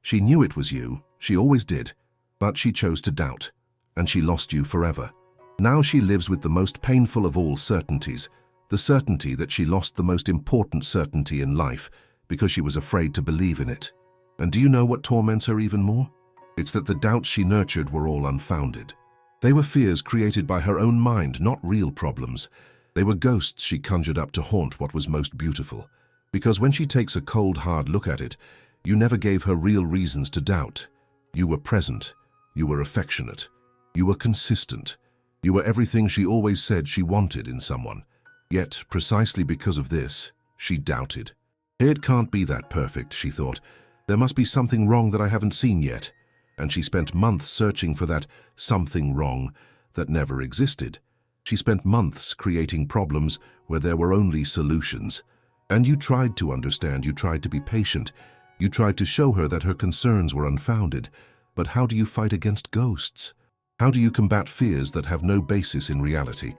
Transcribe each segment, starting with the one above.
She knew it was you, she always did, but she chose to doubt, and she lost you forever. Now she lives with the most painful of all certainties, the certainty that she lost the most important certainty in life because she was afraid to believe in it. And do you know what torments her even more? It's that the doubts she nurtured were all unfounded. They were fears created by her own mind, not real problems. They were ghosts she conjured up to haunt what was most beautiful. Because when she takes a cold, hard look at it, you never gave her real reasons to doubt. You were present. You were affectionate. You were consistent. You were everything she always said she wanted in someone. Yet, precisely because of this, she doubted. It can't be that perfect, she thought. There must be something wrong that I haven't seen yet. And she spent months searching for that something wrong that never existed. She spent months creating problems where there were only solutions. And you tried to understand, you tried to be patient, you tried to show her that her concerns were unfounded. But how do you fight against ghosts? How do you combat fears that have no basis in reality?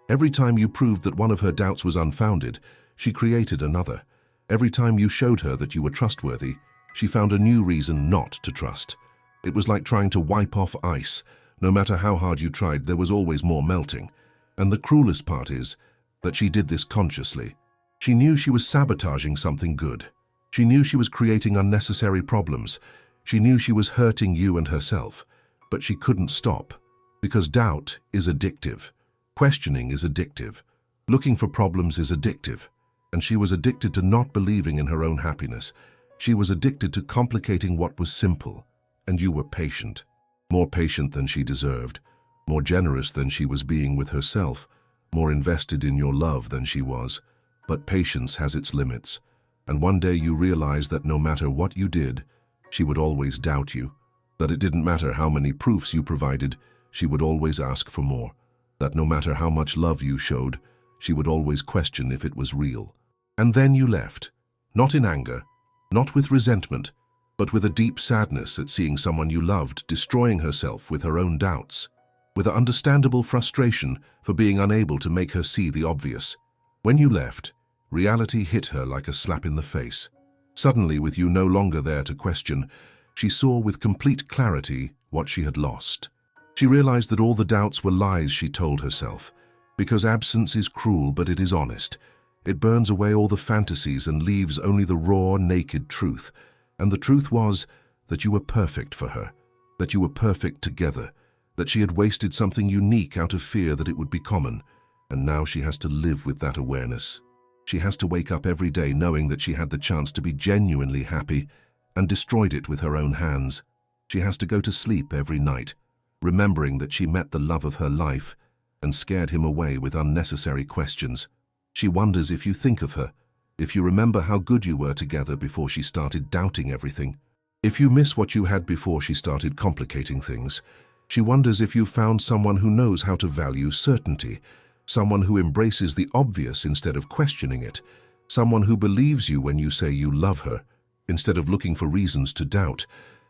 Every time you proved that one of her doubts was unfounded, she created another. Every time you showed her that you were trustworthy, she found a new reason not to trust. It was like trying to wipe off ice. No matter how hard you tried, there was always more melting. And the cruelest part is that she did this consciously. She knew she was sabotaging something good. She knew she was creating unnecessary problems. She knew she was hurting you and herself. But she couldn't stop. Because doubt is addictive. Questioning is addictive. Looking for problems is addictive. And she was addicted to not believing in her own happiness. She was addicted to complicating what was simple. And you were patient. More patient than she deserved. More generous than she was being with herself. More invested in your love than she was. But patience has its limits. And one day you realized that no matter what you did, she would always doubt you. That it didn't matter how many proofs you provided, she would always ask for more. That no matter how much love you showed, she would always question if it was real. And then you left. Not in anger, not with resentment, but with a deep sadness at seeing someone you loved destroying herself with her own doubts, with an understandable frustration for being unable to make her see the obvious. When you left, reality hit her like a slap in the face. Suddenly, with you no longer there to question, she saw with complete clarity what she had lost. She realized that all the doubts were lies she told herself, because absence is cruel, but it is honest. It burns away all the fantasies and leaves only the raw, naked truth. And the truth was that you were perfect for her, that you were perfect together, that she had wasted something unique out of fear that it would be common. And now she has to live with that awareness. She has to wake up every day knowing that she had the chance to be genuinely happy and destroyed it with her own hands. She has to go to sleep every night, remembering that she met the love of her life and scared him away with unnecessary questions. She wonders if you think of her, if you remember how good you were together before she started doubting everything. If you miss what you had before she started complicating things. She wonders if you found someone who knows how to value certainty, someone who embraces the obvious instead of questioning it, someone who believes you when you say you love her, instead of looking for reasons to doubt.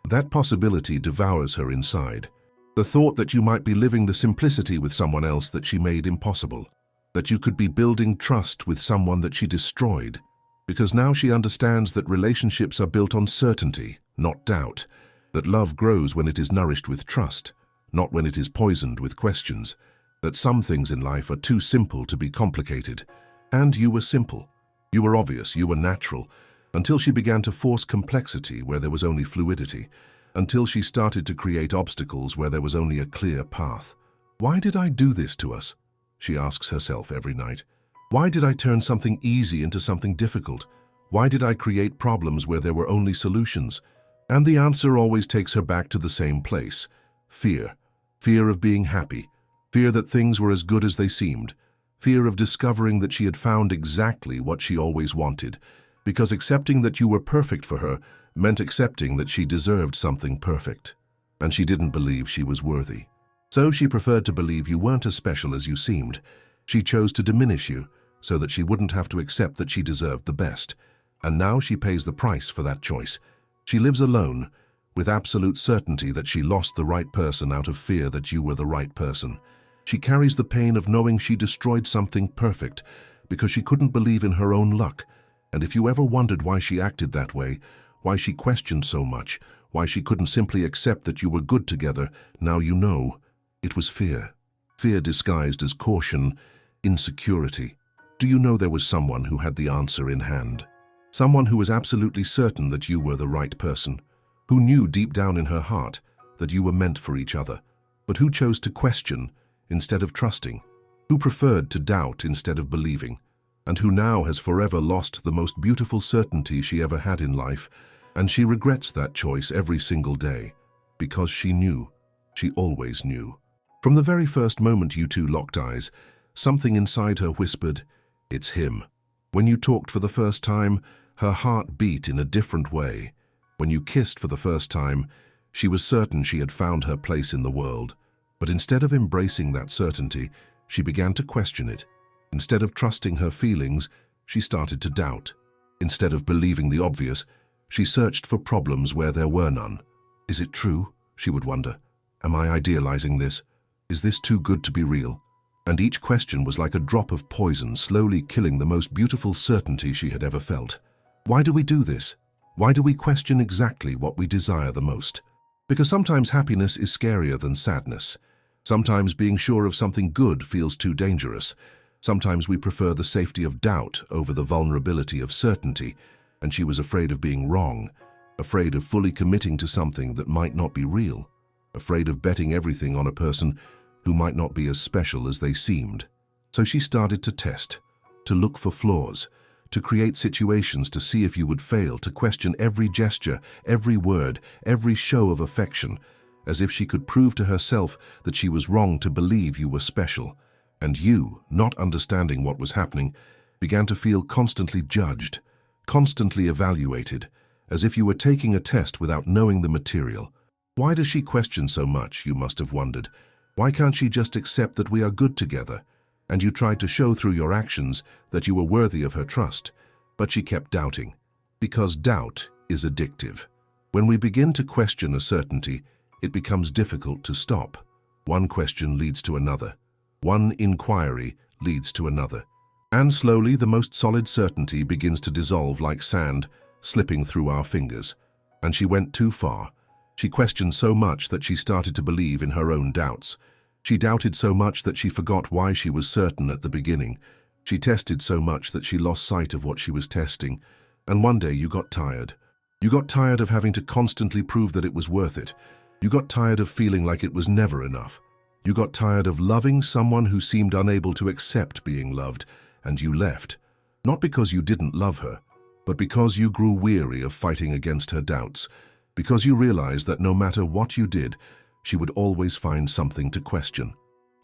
That possibility devours her inside. The thought that you might be living the simplicity with someone else that she made impossible. That you could be building trust with someone that she destroyed. Because now she understands that relationships are built on certainty, not doubt. That love grows when it is nourished with trust, not when it is poisoned with questions. That some things in life are too simple to be complicated. And you were simple. You were obvious, you were natural. Until she began to force complexity where there was only fluidity. Until she started to create obstacles where there was only a clear path. Why did I do this to us? She asks herself every night. Why did I turn something easy into something difficult? Why did I create problems where there were only solutions? And the answer always takes her back to the same place. Fear. Fear of being happy. Fear that things were as good as they seemed. Fear of discovering that she had found exactly what she always wanted. Because accepting that you were perfect for her meant accepting that she deserved something perfect. And she didn't believe she was worthy. So she preferred to believe you weren't as special as you seemed. She chose to diminish you so that she wouldn't have to accept that she deserved the best. And now she pays the price for that choice. She lives alone, with absolute certainty that she lost the right person out of fear that you were the right person. She carries the pain of knowing she destroyed something perfect because she couldn't believe in her own luck. And if you ever wondered why she acted that way, why she questioned so much, why she couldn't simply accept that you were good together. Now you know. It was fear. Fear disguised as caution, insecurity. Do you know there was someone who had the answer in hand? Someone who was absolutely certain that you were the right person, who knew deep down in her heart that you were meant for each other, but who chose to question instead of trusting, who preferred to doubt instead of believing, and who now has forever lost the most beautiful certainty she ever had in life, and she regrets that choice every single day, because she knew, she always knew. From the very first moment you two locked eyes, something inside her whispered, "It's him." When you talked for the first time, her heart beat in a different way. When you kissed for the first time, she was certain she had found her place in the world. But instead of embracing that certainty, she began to question it. Instead of trusting her feelings, she started to doubt. Instead of believing the obvious, she searched for problems where there were none. Is it true? She would wonder. Am I idealizing this? Is this too good to be real? And each question was like a drop of poison, slowly killing the most beautiful certainty she had ever felt. Why do we do this? Why do we question exactly what we desire the most? Because sometimes happiness is scarier than sadness. Sometimes being sure of something good feels too dangerous. Sometimes we prefer the safety of doubt over the vulnerability of certainty, and she was afraid of being wrong, afraid of fully committing to something that might not be real, afraid of betting everything on a person who might not be as special as they seemed. So she started to test, to look for flaws, to create situations to see if you would fail, to question every gesture, every word, every show of affection, as if she could prove to herself that she was wrong to believe you were special. And you, not understanding what was happening, began to feel constantly judged, constantly evaluated, as if you were taking a test without knowing the material. Why does she question so much, you must have wondered. Why can't she just accept that we are good together? And you tried to show through your actions that you were worthy of her trust, but she kept doubting. Because doubt is addictive. When we begin to question a certainty, it becomes difficult to stop. One question leads to another. One inquiry leads to another. And slowly the most solid certainty begins to dissolve like sand, slipping through our fingers. And she went too far. She questioned so much that she started to believe in her own doubts. She doubted so much that she forgot why she was certain at the beginning. She tested so much that she lost sight of what she was testing. And one day you got tired. You got tired of having to constantly prove that it was worth it. You got tired of feeling like it was never enough. You got tired of loving someone who seemed unable to accept being loved, and you left. Not because you didn't love her, but because you grew weary of fighting against her doubts, because you realized that no matter what you did, she would always find something to question.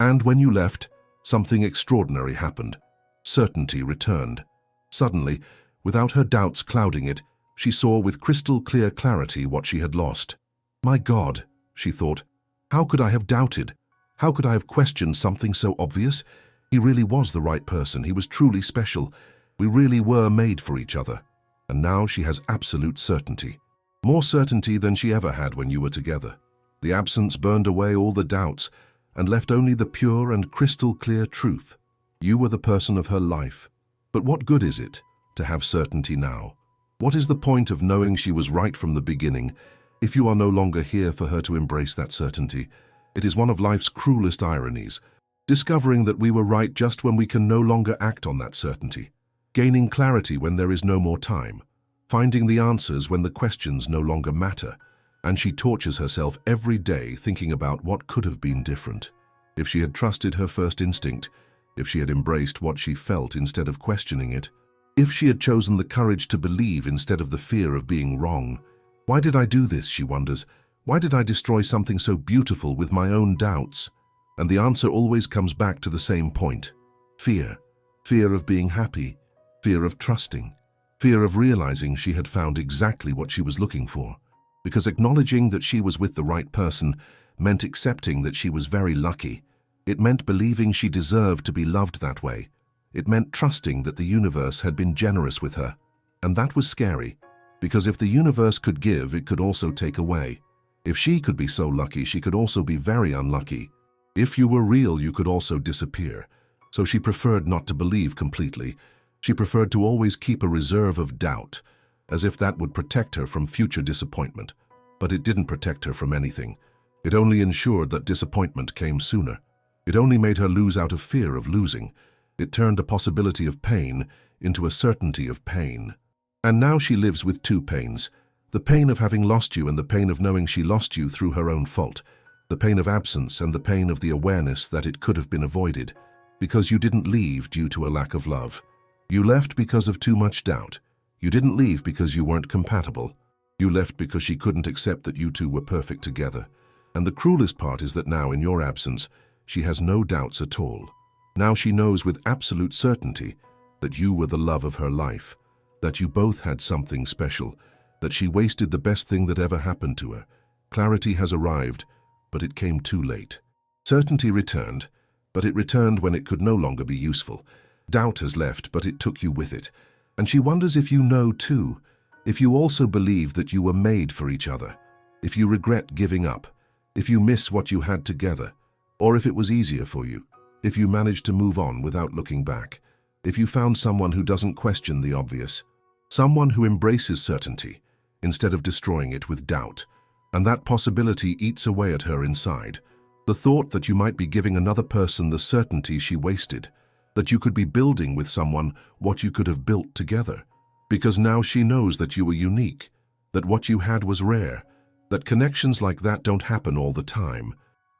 And when you left, something extraordinary happened. Certainty returned. Suddenly, without her doubts clouding it, she saw with crystal clear clarity what she had lost. My God, she thought, how could I have doubted? How could I have questioned something so obvious? He really was the right person. He was truly special. We really were made for each other. And now she has absolute certainty. More certainty than she ever had when you were together. The absence burned away all the doubts and left only the pure and crystal clear truth. You were the person of her life. But what good is it to have certainty now? What is the point of knowing she was right from the beginning if you are no longer here for her to embrace that certainty? It is one of life's cruelest ironies, discovering that we were right just when we can no longer act on that certainty, gaining clarity when there is no more time, finding the answers when the questions no longer matter. And she tortures herself every day thinking about what could have been different. If she had trusted her first instinct, if she had embraced what she felt instead of questioning it, if she had chosen the courage to believe instead of the fear of being wrong. Why did I do this, she wonders. Why did I destroy something so beautiful with my own doubts? And the answer always comes back to the same point. Fear. Fear of being happy. Fear of trusting. Fear of realizing she had found exactly what she was looking for. Because acknowledging that she was with the right person meant accepting that she was very lucky. It meant believing she deserved to be loved that way. It meant trusting that the universe had been generous with her. And that was scary, because if the universe could give, it could also take away. If she could be so lucky, she could also be very unlucky. If you were real, you could also disappear. So she preferred not to believe completely. She preferred to always keep a reserve of doubt, as if that would protect her from future disappointment. But it didn't protect her from anything. It only ensured that disappointment came sooner. It only made her lose out of fear of losing. It turned a possibility of pain into a certainty of pain. And now she lives with two pains: the pain of having lost you and the pain of knowing she lost you through her own fault. The pain of absence and the pain of the awareness that it could have been avoided, because you didn't leave due to a lack of love. You left because of too much doubt. You didn't leave because you weren't compatible. You left because she couldn't accept that you two were perfect together. And the cruelest part is that now, in your absence, she has no doubts at all. Now she knows with absolute certainty that you were the love of her life, that you both had something special, that she wasted the best thing that ever happened to her. Clarity has arrived, but it came too late. Certainty returned, but it returned when it could no longer be useful. Doubt has left, but it took you with it. And she wonders if you know too, if you also believe that you were made for each other, if you regret giving up, if you miss what you had together, or if it was easier for you, if you managed to move on without looking back, if you found someone who doesn't question the obvious, someone who embraces certainty instead of destroying it with doubt. And that possibility eats away at her inside. The thought that you might be giving another person the certainty she wasted, that you could be building with someone what you could have built together. Because now she knows that you were unique, that what you had was rare, that connections like that don't happen all the time.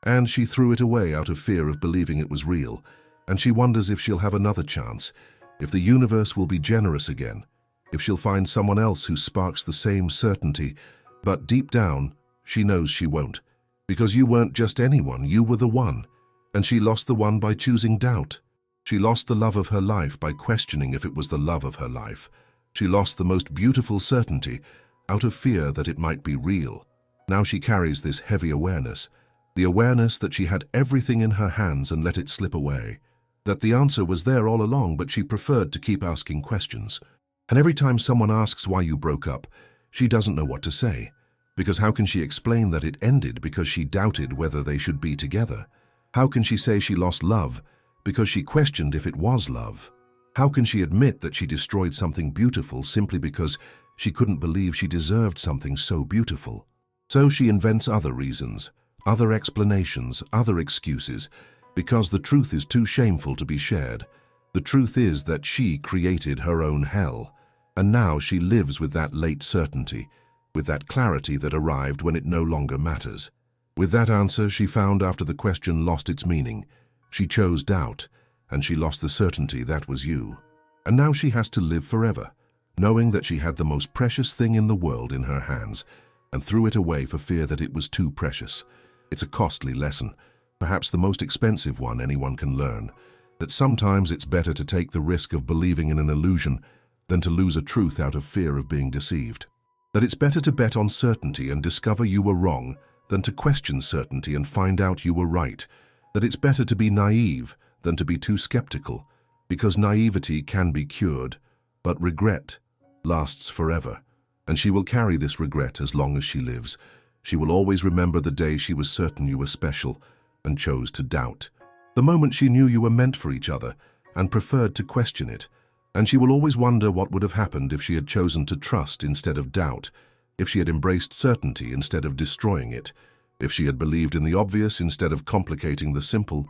And she threw it away out of fear of believing it was real. And she wonders if she'll have another chance, if the universe will be generous again, if she'll find someone else who sparks the same certainty. But deep down, she knows she won't. Because you weren't just anyone, you were the one. And she lost the one by choosing doubt. She lost the love of her life by questioning if it was the love of her life. She lost the most beautiful certainty out of fear that it might be real. Now she carries this heavy awareness, the awareness that she had everything in her hands and let it slip away, that the answer was there all along, but she preferred to keep asking questions. And every time someone asks why you broke up, she doesn't know what to say, because how can she explain that it ended because she doubted whether they should be together? How can she say she lost love because she questioned if it was love? How can she admit that she destroyed something beautiful simply because she couldn't believe she deserved something so beautiful? So she invents other reasons, other explanations, other excuses, because the truth is too shameful to be shared. The truth is that she created her own hell, and now she lives with that late certainty, with that clarity that arrived when it no longer matters. With that answer she found after the question lost its meaning. She chose doubt, and she lost the certainty that was you. And now she has to live forever, knowing that she had the most precious thing in the world in her hands, and threw it away for fear that it was too precious. It's a costly lesson, perhaps the most expensive one anyone can learn, that sometimes it's better to take the risk of believing in an illusion than to lose a truth out of fear of being deceived. That it's better to bet on certainty and discover you were wrong than to question certainty and find out you were right. That it's better to be naive than to be too skeptical, because naivety can be cured, but regret lasts forever. And she will carry this regret as long as she lives. She will always remember the day she was certain you were special and chose to doubt. The moment she knew you were meant for each other and preferred to question it. And she will always wonder what would have happened if she had chosen to trust instead of doubt, if she had embraced certainty instead of destroying it, if she had believed in the obvious instead of complicating the simple.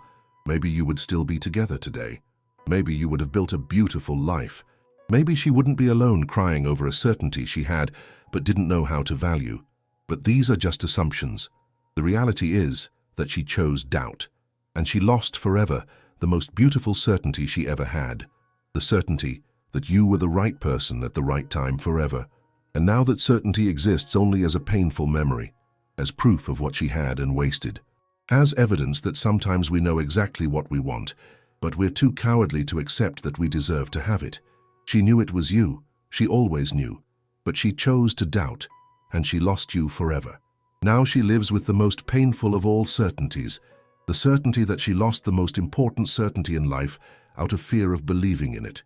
Maybe you would still be together today. Maybe you would have built a beautiful life. Maybe she wouldn't be alone crying over a certainty she had but didn't know how to value. But these are just assumptions. The reality is that she chose doubt, and she lost forever the most beautiful certainty she ever had, the certainty that you were the right person at the right time forever. And now that certainty exists only as a painful memory, as proof of what she had and wasted, as evidence that sometimes we know exactly what we want, but we're too cowardly to accept that we deserve to have it. She knew it was you, she always knew, but she chose to doubt, and she lost you forever. Now she lives with the most painful of all certainties, the certainty that she lost the most important certainty in life out of fear of believing in it.